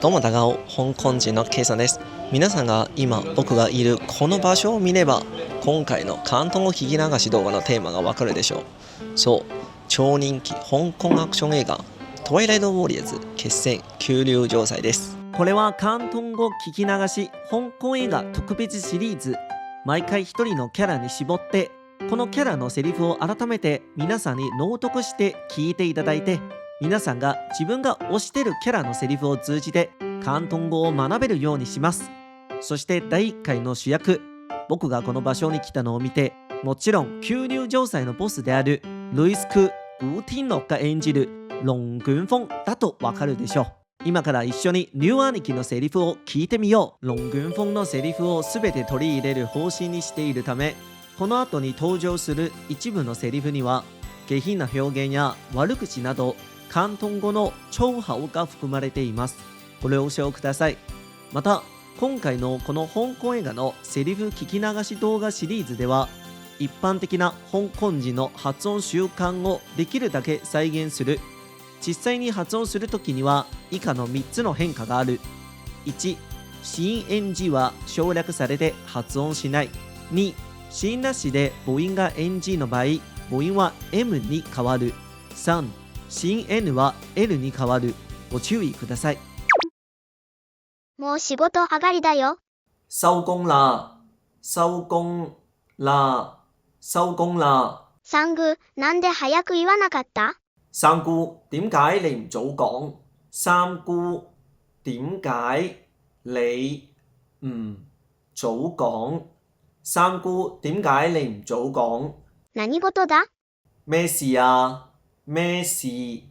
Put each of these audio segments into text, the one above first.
どうも大家好、香港人の K さんです。皆さんが今僕がいるこの場所を見れば、今回の広東語聞き流し動画のテーマがわかるでしょう。そう、超人気香港アクション映画トワイライトウォリアーズ決戦九龍城塞です。これは広東語聞き流し香港映画特別シリーズ。毎回一人のキャラに絞って、このキャラのセリフを改めて皆さんに朗読して聞いていただいて、皆さんが自分が推してるキャラのセリフを通じて広東語を学べるようにします。そして第1回の主役、僕がこの場所に来たのを見て、もちろん九龍城塞のボスであるルイスク・ウーティンロッが演じる龍捲風だとわかるでしょう。今から一緒に龍兄貴のセリフを聞いてみよう。龍捲風のセリフを全て取り入れる方針にしているため、この後に登場する一部のセリフには下品な表現や悪口など広東語の超好が含まれています。ご了承ください。また今回のこの香港映画のセリフ聞き流し動画シリーズでは、一般的な香港人の発音習慣をできるだけ再現する。実際に発音するときには以下の3つの変化がある。1、子音 NG は省略されて発音しない。2、子音なしで母音が NG の場合、母音は M に変わる。3、子音 N は L に変わる。ご注意ください。もう仕事上がりだよ。收工啦、收工啦、收工啦。三姑、なんで早く言わなかった？三姑，點解你唔早講？三姑，點解你唔早講？三姑，點解你唔早講？何事だ？咩事啊？咩事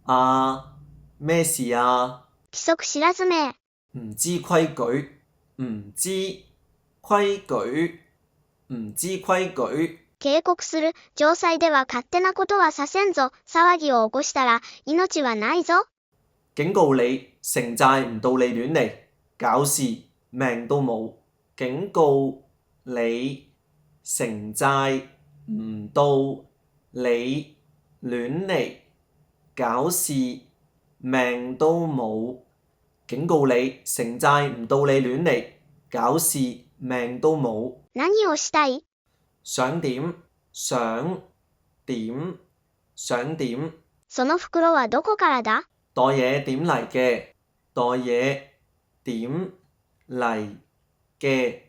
啊？咩事啊？規則知らずめ。唔知規矩，唔知規矩，唔知規矩。警告する。城塞では勝手なことはさせんぞ。騒ぎを起こしたら命はないぞ。警告你，城寨唔到你亂嚟，搞事命都冇。警告你，城寨唔到你亂嚟，搞事命都冇。警告你，城寨唔到你亂嚟，搞事命都冇。何をしたい？想點？想點？想點？その袋はどこからだ？袋嘢點嚟嘅？袋嘢點嚟嘅？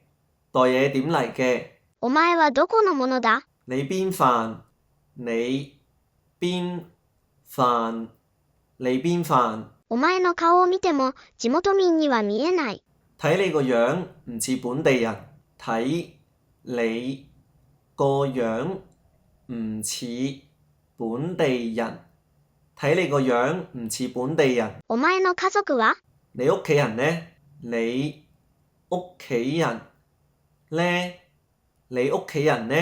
袋嘢點嚟嘅？お前はどこのものだ？你邊飯？你邊飯？你邊飯？お前の顔を見ても地元民には見えない。睇你個樣唔似本地人。睇你個樣唔似本地人。睇你個樣唔似本地人。お前の家族は？你屋企人呢？你屋企人呢？你屋企人呢？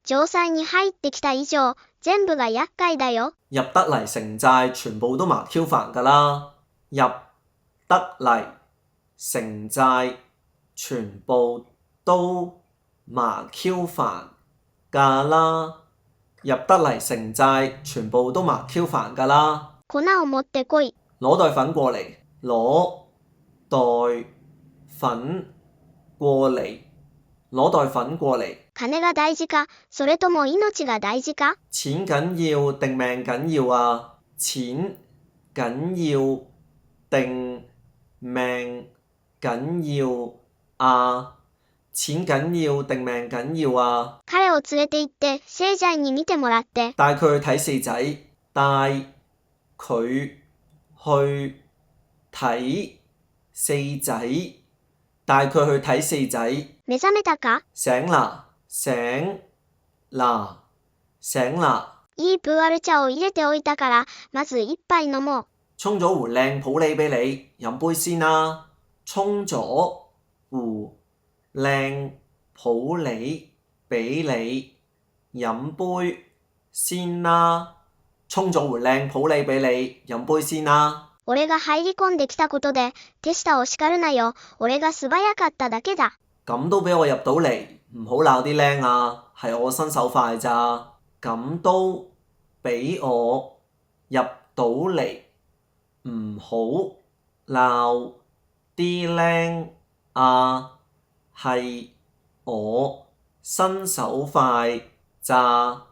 城塞に入ってきた以上、全部が厄介だよ。入得嚟城寨全部都麻 Q 煩㗎啦。入得嚟城寨全部都麻 Q 煩㗎啦。入得嚟城寨全部都麻 Q 煩㗎啦。粉を持ってこい。攞袋粉過嚟。攞袋粉過嚟。攞袋粉過嚟。金が大事か、それとも命が大事か？錢緊要定命緊要啊？錢緊要定命緊要啊？錢緊要定命緊要啊？彼を連れて行って聖仔に見てもらって。帶佢去睇四仔。帶佢去睇四仔。帶佢去睇四仔。目覚めたか？醒啦！醒啦！醒啦！いいプーアル茶を入れておいたから、まず一杯飲もう。沖咗壺靚普洱俾你，飲杯先啦。沖咗壺靚普洱俾你，飲杯先啦。沖咗壺靚普洱俾你，飲杯先啦。俺が入り込んできたことで、手下を叱るなよ。俺が素早かっただけだ。咁都俾我入到嚟，唔好鬧啲靚啊，係我身手快咋。咁都俾我入到嚟，唔好鬧啲靚啊，係我身手快咋，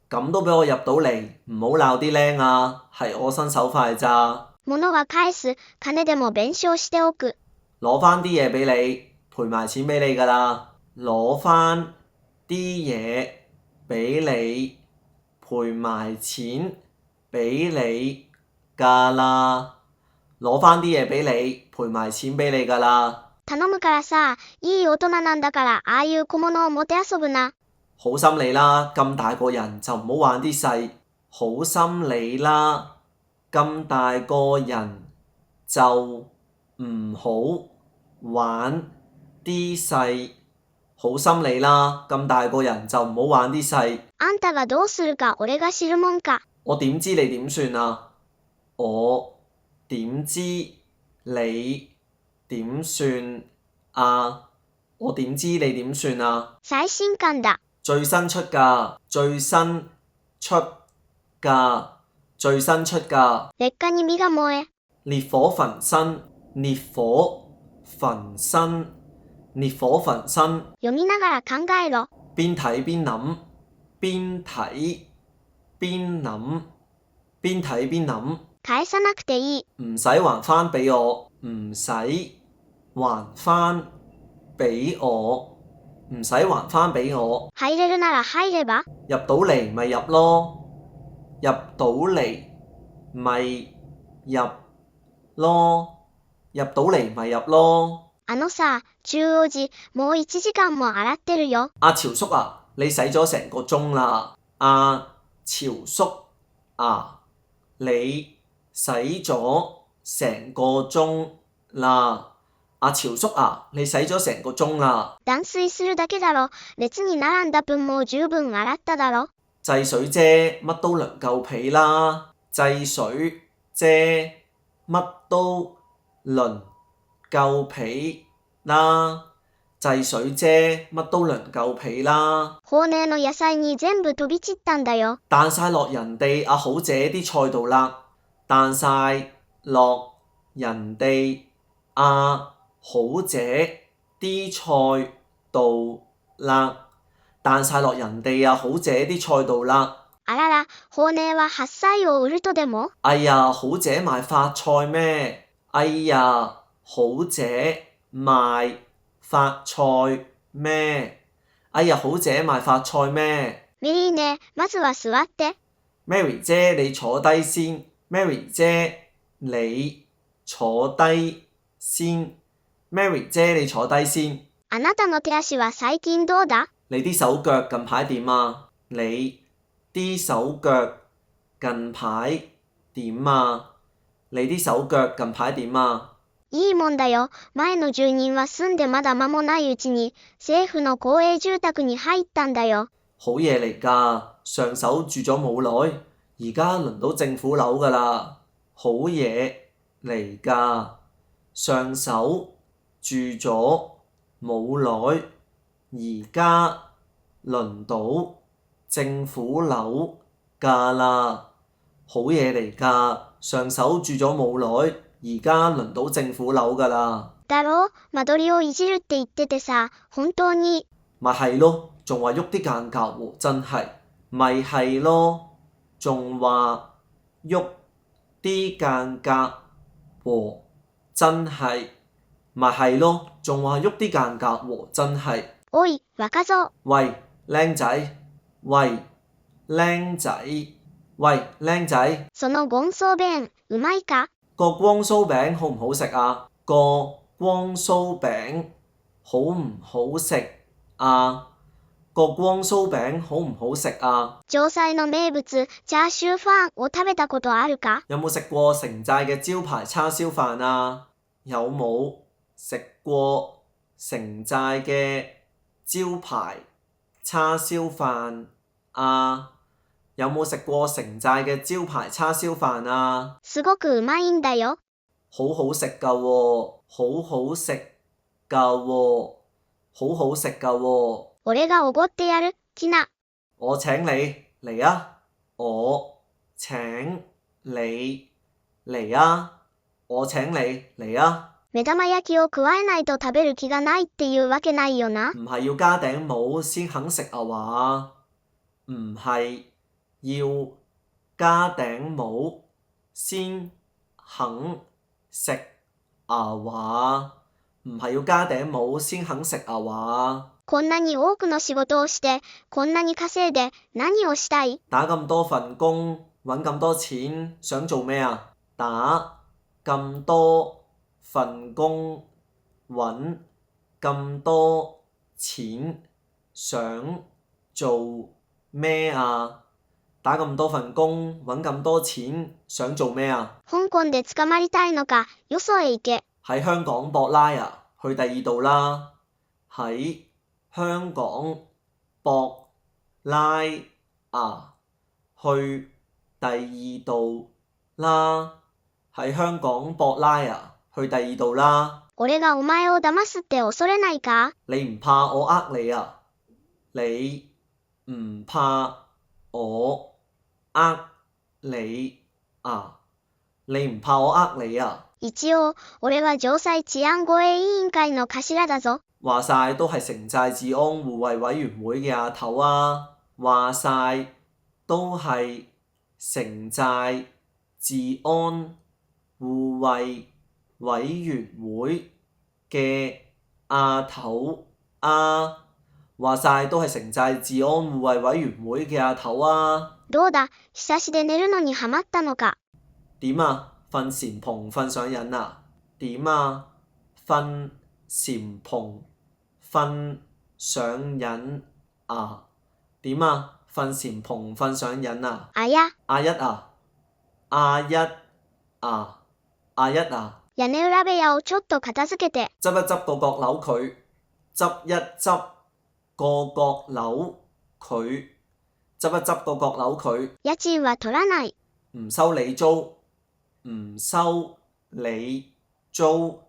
咁都俾我入到嚟，唔好鬧啲靚啊，係我身手快咋。物は返す、金でも弁償しておく。攞返啲嘢俾你，賠埋錢俾你㗎啦。攞返啲嘢俾你，賠埋錢俾你㗎啦。攞返啲嘢俾你，賠埋錢俾你㗎啦。頼むからさ、いい大人なんだから、ああいう小物をもてあそぶな。好心你啦，咁大個人就唔好玩啲細。好心你啦，咁大個人就唔好玩啲細。好心你啦，咁大個人就唔好玩啲細。あんたがどうするか俺が知るもんか。我點知你點算啊？我點知你點算啊？我點知你點算啊？最新刊だ。最新出㗎，最新出㗎，最新出㗎。烈火に身が燃え。烈火焚身，烈火焚身，烈火焚身。読みながら考えろ。邊睇邊諗，邊睇邊諗，邊睇邊諗。返さなくていい。唔使還返俾我，唔使還返俾我，唔使還返俾我。入れるなら入れば。入到嚟咪入咯，入到嚟咪入咯，入到嚟咪入咯。さ、中央寺、もう1時間も洗ってるよ。阿潮叔啊，你洗咗成個鐘啦。阿潮叔啊，你洗咗成個鐘啦。阿潮叔啊，你洗咗成個鐘啦。斷水するだけだろ。列に並んだ分も十分洗っただろ。制水啫，乜都涼夠皮啦。制水啫，乜都涼夠皮啦。制水啫，乜都涼夠皮啦。法寧の野菜に全部飛び散ったんだよ。彈晒落人哋阿好姐啲菜度啦。彈晒落人哋阿好姐啲菜度啦。彈晒落人哋阿好姐啲菜度啦。あらら、法寧は白菜を売るとでも？哎呀，好姐賣發菜咩？哎呀，好姐賣發菜咩？哎呀，好姐賣發菜咩？メリーね、まずは座って。Mary 姐你坐低先。Mary 姐你坐低先。Mary 姐你坐低先。あなたの手足は最近どうだ？你啲手腳近排點啊？你啲手腳近排點啊？你啲手腳近排點啊？いいもんだよ。前の住人は住んでまだ間もないうちに政府の公営住宅に入ったんだよ。好嘢嚟㗎，上手住咗冇耐，而家輪到政府樓㗎啦。好嘢嚟㗎，上手住咗冇耐，而家輪到政府樓㗎啦。好嘢嚟㗎，上手住咗冇耐，而家輪到政府樓㗎啦。だろう？間取りをいじるって言っててさ、本當に。咪係咯，仲話喐啲間隔喎，真係。咪係咯，仲話喐啲間隔喎，真係。咪係咯，仲話喐啲間隔喎，真係。おい、若造。喂，靚仔。喂，靚仔。喂，靚仔。その光酥餅、うまいか？個光酥餅好唔好食啊？個光酥餅好唔好食啊？個光酥餅好唔好食啊？城西の名物、チャーシュー飯を食べたことあるか？有冇食過城寨嘅招牌叉燒飯啊？有冇食過城寨嘅招牌叉燒飯啊？有冇食過城寨嘅招牌叉燒飯啊？すごくうまいんだよ。好好食㗎喎，好好食㗎喎，好好食㗎喎。俺がおごってやる、きな。我請你嚟啊！我請你嚟啊！我請你嚟啊！目玉焼きを加えないと食べる気がないっていうわけないよな。唔係要加頂帽先肯食啊話，唔係要加頂帽先肯食啊話，唔係要加頂帽先肯食啊話。こんなに多くの仕事をして、こんなに稼いで、何をしたい？打咁多份工，揾咁多錢，想做咩啊？打咁多份工，揾咁多錢，想做咩啊？打咁多份工，揾咁多錢，想做咩啊？香港で捕まりたいのか、よそへ行け。喺香港博拉啊，去第二度啦。喺香港博拉啊，去第二度啦。喺香港博拉啊，去第二度啦。俺がお前を騙すって恐れないか？你唔怕我呃你啊？你唔怕我呃你啊？你唔怕我呃你啊？一応、俺は城西治安護衛委員會の頭だぞ。話晒都係城寨治安護衛委員會嘅阿頭啊！話晒都係城寨治安護衛委員會嘅阿頭啊！話晒都係城寨治安護衛委員會嘅阿頭啊！どうだ、久しで寝るのにハマったのか？點啊？瞓禪蓬瞓上癮啊？點啊？瞓禪蓬瞓上癮啊？點啊？瞓禪蓬瞓上癮啊？啊や、阿一啊？阿一啊？阿一啊？屋根裏部屋をちょっと片付けて。執一執個閣樓佢，執一執個閣樓佢，執一執個閣樓佢。家賃は取らない。唔收你租，唔收你租，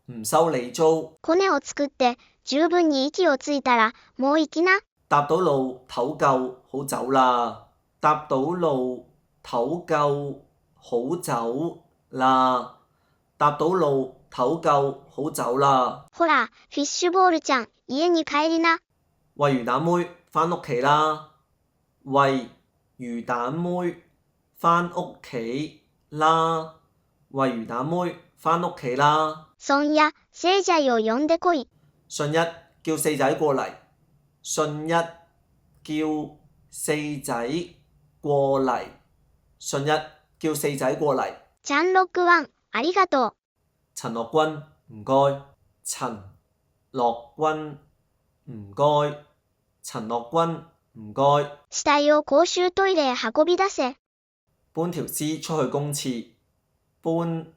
唔收你租。コネを作って十分に息をついたらもう行きな。搭到路唞夠好走啦，搭到路唞夠好走啦，搭到路唞夠好走啦。ほら、フィッシュボールちゃん、家に帰りな。喂魚蛋妹，返屋企啦！喂魚蛋妹，返屋企啦！喂魚蛋妹，返屋企啦！孫一、聖仔を呼んでこい。信一叫四仔過嚟，信一叫四仔過嚟，信一叫四仔過嚟。チャンロックワン、ありがとう。陳樂君唔該，陳樂君唔該，陳樂君唔該。死體を公衆トイレへ運び出せ。搬條屍出去公廁，搬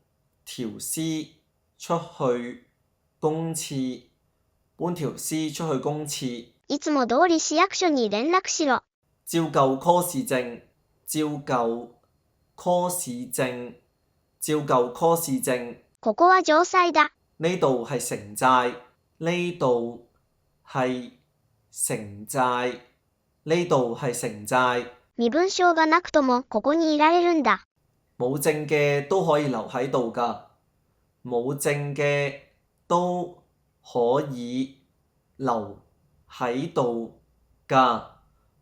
條屍出去公廁，搬條屍出去公廁。いつも通り市役所に連絡しろ。照舊 call 市政，照舊 call 市政，照舊 call 市政。ここは城西だ。呢度係城寨，呢度係城寨，呢度係城寨。身分証がなくともここにいられるんだ。冇證嘅都可以留喺度㗎，冇證嘅都可以留喺度㗎，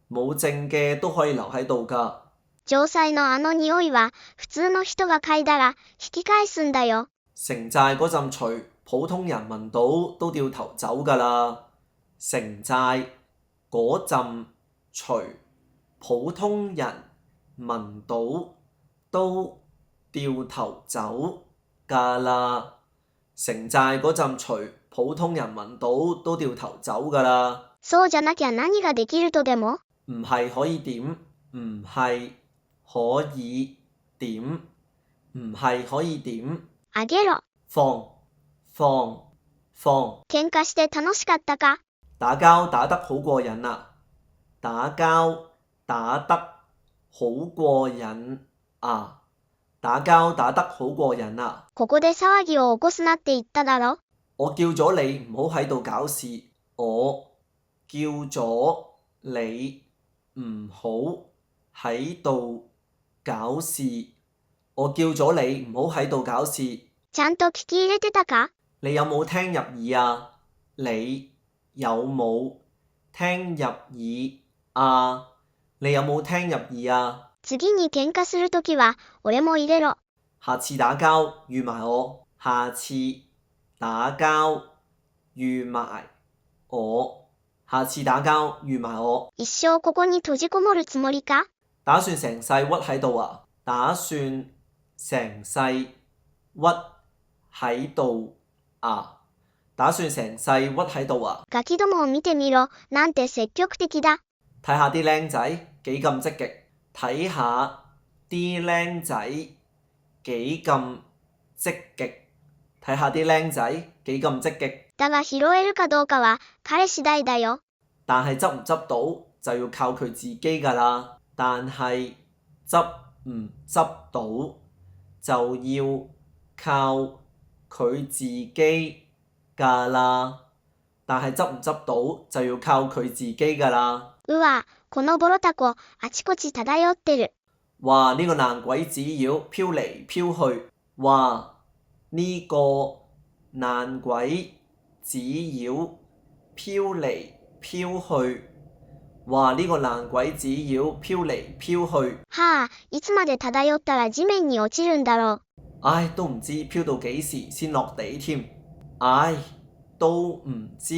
冇證嘅都可以留喺度㗎。城西のあの匂いは普通の人が嗅いだら引き返すんだよ。城寨嗰陣除，普通人聞到都掉頭走㗎啦。城寨嗰陣除，普通人聞到都掉頭走㗎啦。城寨嗰陣除，普通人聞到都掉頭走㗎啦。そうじゃなきゃ何ができるとでも？唔係可以點？唔係可以點？唔係可以點？あげろ。放放放。喧嘩して楽しかったか？打交打得好過癮啊！打交打得好過癮啊！打交打得好過癮啊！ここで騒ぎを起こすなって言っただろ。我叫咗你唔好喺度搞事，我叫咗你唔好喺度搞事，我叫咗你唔好喺度搞事。ちゃんと聞き入れてたか？你有冇聽入耳啊？你有冇聽入耳啊？你有冇聽入耳啊？次に喧嘩するときは、俺も入れろ。下次打交預埋我。下次打交預埋我。下次打交預埋我。一生ここに閉じこもるつもりか？打算成世屈喺度啊？打算成世屈喺度啊？打算成世屈喺度啊？ガキどもを見てみろ、なんて積極的だ。睇下啲僆仔幾咁積極。睇下啲僆仔幾咁積極。睇下啲僆仔幾咁積極。だが拾えるかどうかは、彼次第だよ。但係執唔執到就要靠佢自己㗎啦。但係執唔執到就要靠佢自己㗎啦。但係執唔執到就要靠佢自己㗎啦。うわ、このボロタコ、あちこち漂ってる。哇！呢個爛鬼紙鷂飄嚟飄去。哇！呢個爛鬼紙鷂飄嚟飄去。哇！呢個爛鬼紙鷂飄嚟飄去。はあ、いつまで漂ったら地面に落ちるんだろう。唉，都唔知飄到幾時先落地添。唉，都唔知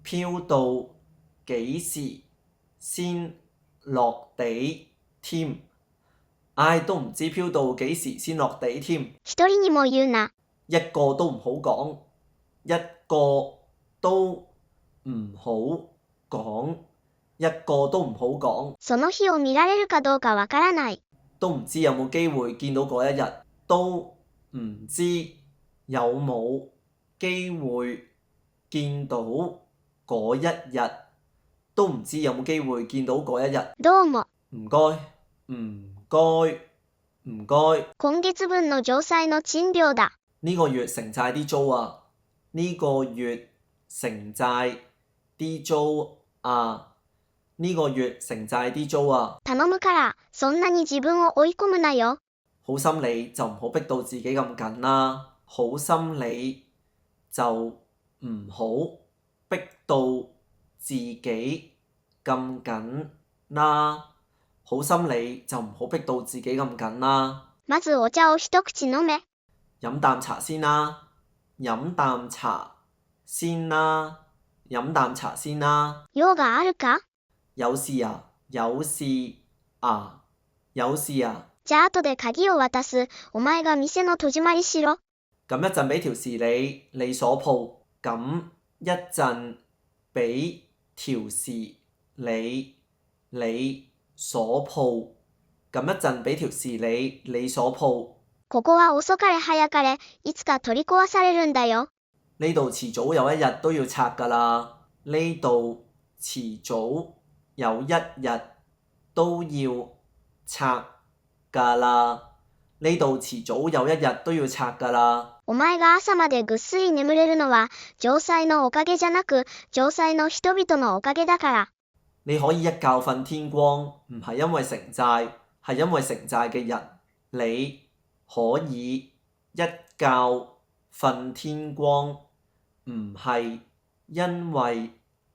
飄到幾時先落地添。唉，都唔知飄到幾時先落地添。一人にも言うな。一個都唔好講。一個都唔好講。一個都唔好講。その日を見られるかどうかわからない。都唔知有冇機會見到嗰一日。都唔知有冇機會見到嗰一日。都唔知有冇機會見到嗰一日。どうも。唔該，唔該，唔該。今月分の城西の賃料だ。呢個月承債啲租啊！呢個月承債啲租啊！呢個月承債啲租啊！頼むから、そんなに自分を追い込むなよ。好心你就唔好逼到自己咁緊啦。好心你就唔好逼到自己咁緊啦。好心你就唔好逼到自己咁緊啦。まずお茶を一口飲め。飲啖茶先啦。飲啖茶先啦。飲啖茶先啦。用があるか？有事啊？有事啊？有事啊？じゃあ後で鍵を渡す。お前が店の戸締まりしろ。咁一陣俾條匙你鎖鋪。咁一陣俾條匙你鎖鋪。咁一陣俾條匙你鎖鋪。ここは遅かれ早かれ、いつか取り壊されるんだよ。呢度遲早有一日都要拆㗎啦。呢度遲早有一日都要拆㗎啦。呢度遲早有一日都要拆㗎啦。お前が朝までぐっすり眠れるのは、城西のおかげじゃなく、城西の人々のおかげだから。你可以一覺瞓天光，唔係因為城寨，係因為城寨嘅人。你可以一覺瞓天光，唔係因為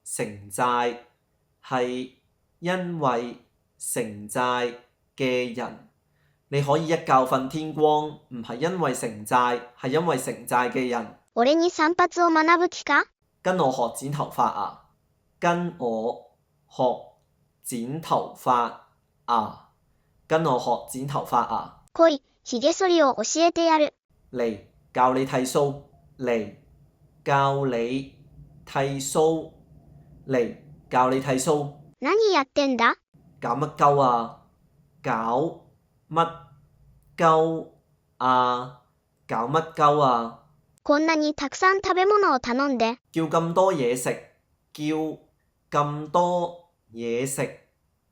城寨，係因為城寨嘅人。你可以一覺瞓天光，唔係因為城寨，係因為城寨嘅人。俺に散髪を學ぶ気か？跟我學剪頭髮啊！跟我學剪頭髮啊！跟我學剪頭髮啊！来い、髭剃りを教えてやる。嚟教你剃鬚，嚟教你剃鬚，嚟教你剃鬚。何やってんだ？搞乜鳩啊？搞乜鳩啊？搞乜鳩啊？こんなにたくさん食べ物を頼んで。叫咁多嘢食，叫咁多嘢食，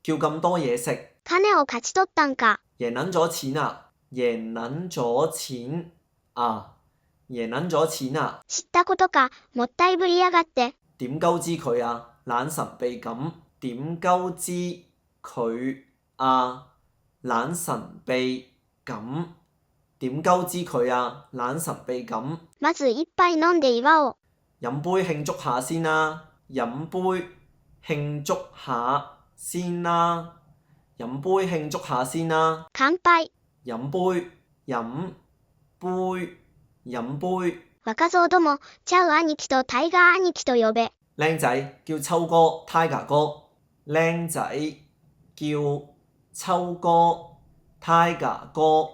叫咁多嘢食。金を勝ち取ったんか？贏撚咗錢啊！贏撚咗錢啊！贏撚咗錢啊！知ったことか、もったいぶりやがって。點鳩知佢啊？懶神秘咁。點鳩知佢啊？懶神秘咁。點鳩知佢啊，懶神秘咁。まず一杯飲んで祝おう。飲杯慶祝下先啦，飲杯慶祝下先啦，飲杯慶祝下先啦。乾杯。飲杯飲杯飲杯。若造ども、チャウ兄貴とタイガー兄貴と呼べ。靚仔叫秋哥 Tiger 哥，靚仔叫秋哥 Tiger 哥，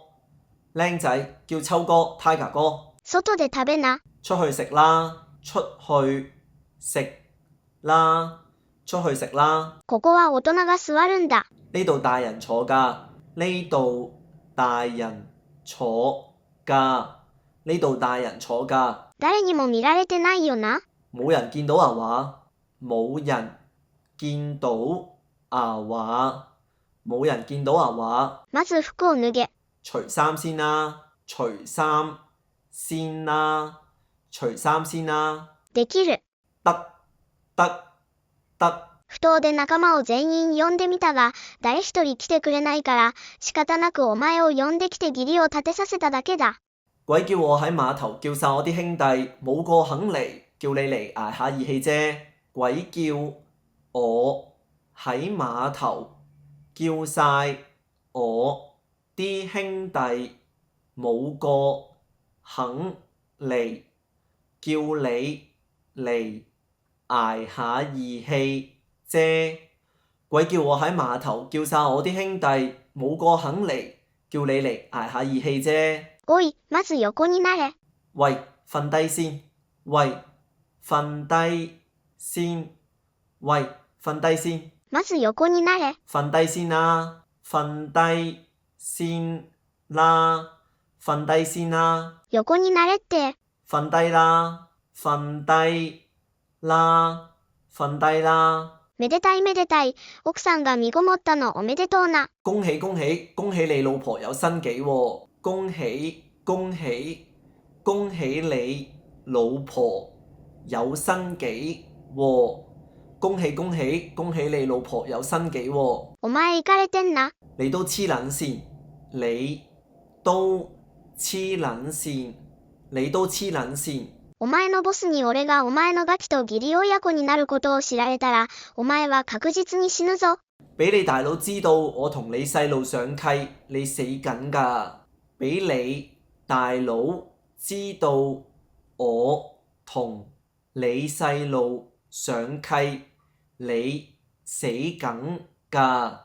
靚仔叫秋哥 Tiger 哥。外で食べな。出去食啦，出去食啦，出去食啦。ここは大人が座るんだ。呢度大人坐㗎，呢度大人坐㗎，呢度大人坐㗎。誰にも見られてないよな。冇人見到啊話，冇人見到啊話，冇人見到啊話。まず服を脱げ。除衫先啦，除衫先啦，除衫先啦。できる。得得得。不当で仲間を全員呼んでみたが、誰一人来てくれないから、仕方なくお前を呼んできて義理を立てさせただけだ。鬼叫我喺碼頭叫晒我啲兄弟，冇個肯嚟，叫你嚟捱下義氣啫。鬼叫我喺碼頭叫晒我啲兄弟，冇個肯嚟，叫你嚟捱下義氣啫。鬼叫我喺碼頭叫晒我啲兄弟，冇個肯嚟，叫你嚟捱下義氣啫。おい、まず横になれ。喂，瞓低先。喂，瞓低先。喂，瞓低先。まず横になれ。瞓低先啦。瞓低先啦。瞓低先啦。横になれって。瞓低啦。瞓低啦。瞓低啦。めでたいめでたい。奧さんが身ごもったのおめでとうな。恭喜恭喜恭喜你老婆有新紀喎！恭喜恭喜恭喜你老婆有新紀喎！恭喜恭喜恭喜你老婆有新紀喎！お前イカれてんな。你都黐撚線，你都黐撚線，你都黐撚線。お前のボスに俺がお前のガキと義理親子になることを知られたら、お前は確実に死ぬぞ。俾你大佬知道我同你細路上契，你死緊㗎！俾你大佬知道我同你細路上契，你死緊㗎！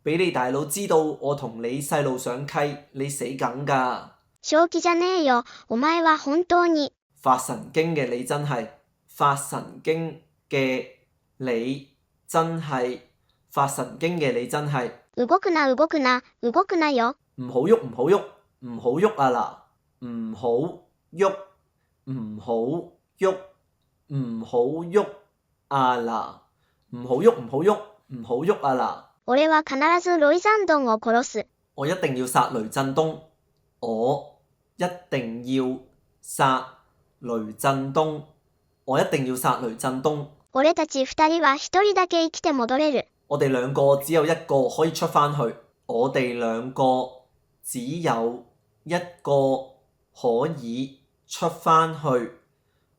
俾你大佬知道我同你細路上契，你死緊㗎！正気じゃねえよ、お前は本當に。發神經嘅你真係，發神經嘅你真係，發神經嘅你真係。動くな動くな、動くなよ。唔好喐唔好喐，唔好喐啊嗱！唔好喐，唔好喐，唔好喐啊嗱！唔好喐唔好喐，唔好喐啊嗱！俺は必ずロイザンドンを殺す。我一定要殺雷震東，我一定要殺雷震東，我一定要殺雷震東。俺たち二人は一人だけ生きて戻れる。我哋兩個只有一個可以出返去，我哋兩個只有一個可以出返去，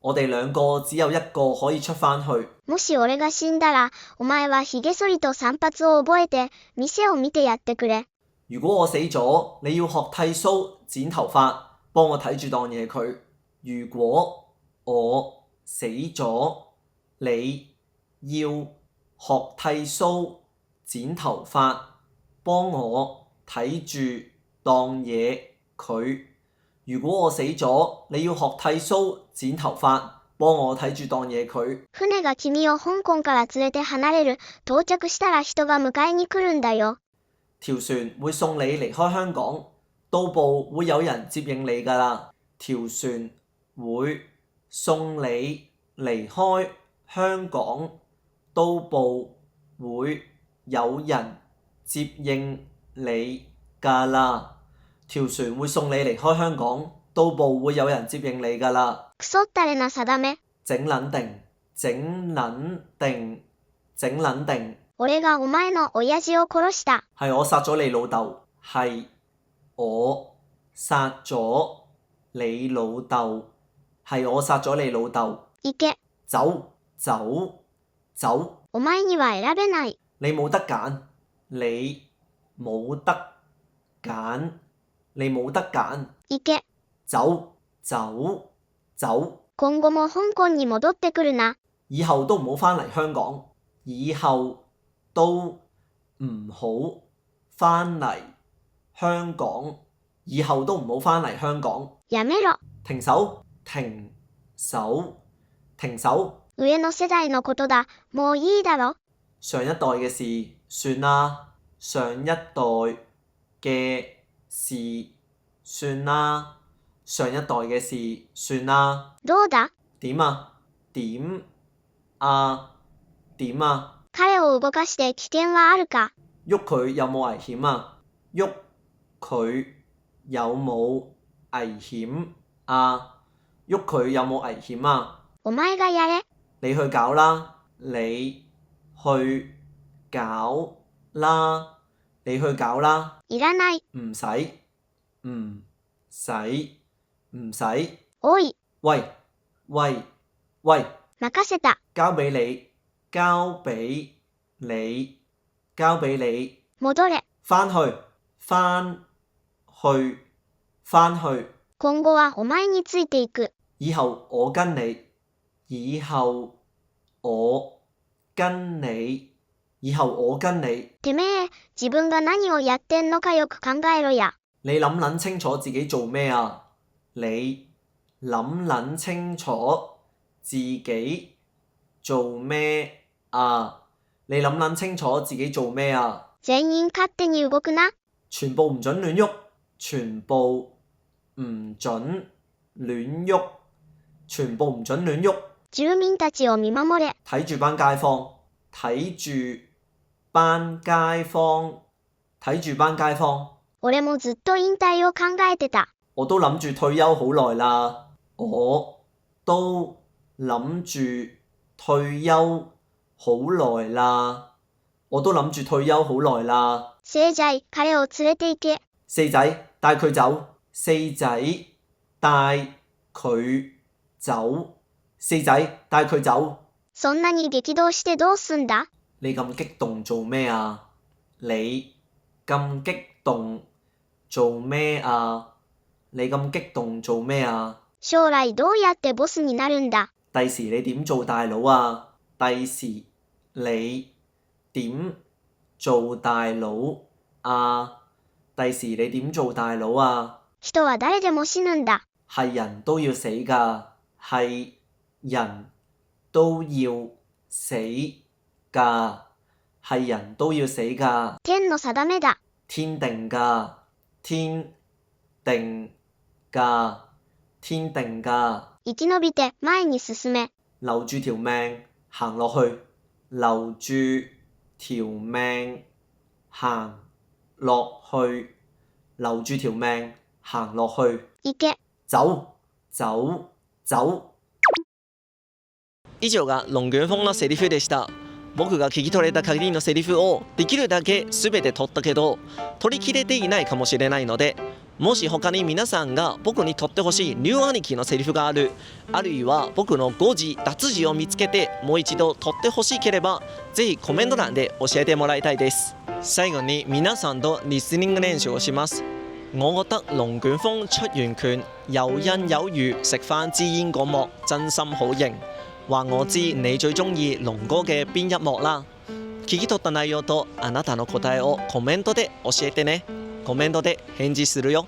我哋兩個只有一個可以出返去。もし俺が死んだら、お前は髭剃りと散髪を覚えて、店を見てやってくれ。如果我死咗，你要學剃鬚、剪頭髮，幫我睇住檔嘢佢。如果我死咗，你要學剃鬚、剪頭髮，幫我睇住檔嘢佢。如果我死咗，你要學剃鬚、剪頭髮，幫我睇住檔嘢佢。船が君を香港から連れて離れる。到着したら人が迎えに来るんだよ。條船會送你離開香港，到埗會有人接應你㗎啦。條船會送你離開香港，到埗會有人接應你㗎啦。條船會送你離開香港，到埗會有人接應你㗎啦。クソったれな定め。整撚定，整撚定，整撚定。俺がお前の親父を殺した。係我殺咗你老豆，係我殺咗你老豆，係我殺咗你老豆。行け。走走走，お前には選べない。你冇得揀，你冇得揀，你冇得揀。行け。走走走，今後も香港に戻ってくるな。以後都唔好返嚟香港，以後都唔好返嚟香港，以後都唔好返嚟香港。やめろ。停手，停手，停手。上の世代のことだ。もういいだろ。上一代嘅事算啦，上一代嘅事算啦，上一代嘅事算啦。どうだ？點啊？點啊？點啊？彼を動かして危険はあるか？喐佢有冇危險啊？喐佢有冇危險啊？喐佢有冇危險啊？お前がやれ。你去搞啦！你去搞啦！你去搞啦！いらない。唔使，唔使，唔使。おい。喂喂喂！任せた。交俾你，交俾你，交俾你。戻れ。返去，返去，返去。今後はお前についていく。以後我跟你，以後我跟你，以後我跟你。てめえ、自分が何をやってんのかよく考えろや。你諗撚清楚自己做咩啊？你諗撚清楚自己做咩啊？你諗撚清楚自己做咩啊？全員勝手に動くな。全部唔準亂喐，全部唔準亂喐，全部唔準亂喐。住民たちを見守れ。睇住班街坊，睇住班街坊，睇住班街坊。俺もずっと引退を考えてた。我都諗住退休好耐啦，我都諗住退休好耐啦，我都諗住退休好耐啦。聖仔、彼を連れて行け。四仔，帶佢走。四仔，帶佢走。四仔，帶佢走。そんなに激動してどうすんだ？你咁激動做咩啊？你咁激動做咩啊？你咁激動做咩啊？將來どうやってボスになるんだ？第時你點做大佬啊？第時你點做大佬啊？第時你點做大佬啊？人は誰でも死ぬんだ。係人都要死㗎，係人都要死㗎，係人都要死㗎。天の定めだ。天定㗎，天定㗎，天定㗎。生き延びて前に進め。留住條命行落去，留住條命行落去，留住條命行落去。行け。走走走。以上がロングフォンのセリフでした。僕が聞き取れた限りのセリフをできるだけ全て取ったけど取り切れていないかもしれないので、もし他に皆さんが僕に取ってほしいニュー兄貴のセリフがある、あるいは僕の誤字脱字を見つけてもう一度取ってほしければぜひコメント欄で教えてもらいたいです。最後に皆さんとリスニング練習をします。我覺得龍捲風出完拳有欣有餘，食翻支煙嗰幕真心好型。話我知你最中意龍哥嘅邊一幕啦。聞き取った内容とあなたの答えをコメントで教えてね。コメントで返事するよ。